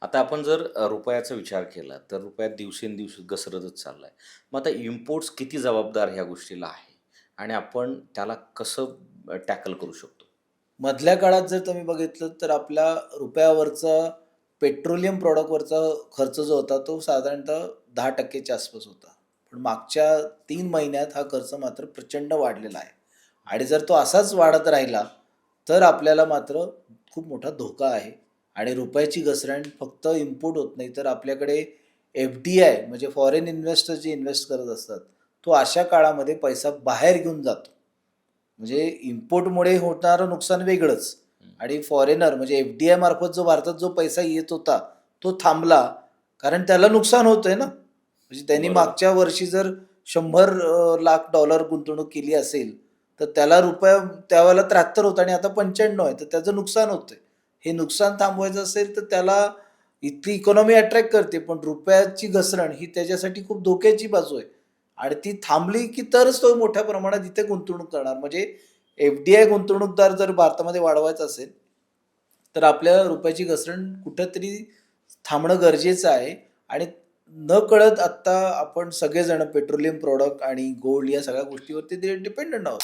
आता आपण जर रुपयाचा विचार केला, तर रुपया दिवसेंदिवस घसरतच चाललाय. मग आता इम्पोर्ट्स किती जबाबदार ह्या गोष्टीला आहे आणि आपण त्याला कसं टॅकल करू शकतो? मधल्या काळात जर तुम्ही बघितलं तर आपल्या रुपयावरचा पेट्रोलियम प्रॉडक्टवरचा खर्च जो होता तो साधारणतः 10% आसपास होता. पण मागच्या 3 महिन्यात हा खर्च मात्र प्रचंड वाढलेला आहे. आणि जर तो असाच वाढत राहिला, तर आपल्याला मात्र खूप मोठा धोका आहे. आणि रुपयाची घसरण फक्त इम्पोर्ट होत नाही, तर आपल्याकडे एफ-डी-आय म्हणजे फॉरेन इन्व्हेस्टर जे इन्व्हेस्ट करत असतात, तो अशा काळामध्ये पैसा बाहेर घेऊन जातो. म्हणजे इम्पोर्टमुळे होणारं नुकसान वेगळंच हं. आणि फॉरेनर म्हणजे एफ-डी-आय मार्फत जो भारतात जो पैसा येत होता, तो थांबला. कारण त्याला नुकसान होतंय ना. म्हणजे त्यांनी बरोबर. मागच्या वर्षी जर 100 लाख डॉलर गुंतवणूक केली असेल, तर त्याला रुपया त्यावेळेला 73 होता आणि आता 95 आहे. तर त्याचं नुकसान होतंय. हे नुकसान थांबवायचं असेल, तर त्याला इथली इकॉनॉमी अट्रॅक्ट करते, पण रुपयाची घसरण ही त्याच्यासाठी खूप धोक्याची बाजू आहे. आणि ती थांबली, की तरच तो मोठ्या प्रमाणात इथे गुंतवणूक करणार. म्हणजे एफ-डी-आय गुंतवणूकदार जर भारतामध्ये वाढवायचा असेल, तर आपल्या रुपयाची घसरण कुठेतरी थांबणं गरजेचं आहे. आणि नकळत आत्ता आपण सगळेजण पेट्रोलियम प्रॉडक्ट आणि गोल्ड या सगळ्या गोष्टीवरती डिपेंडंट आहोत.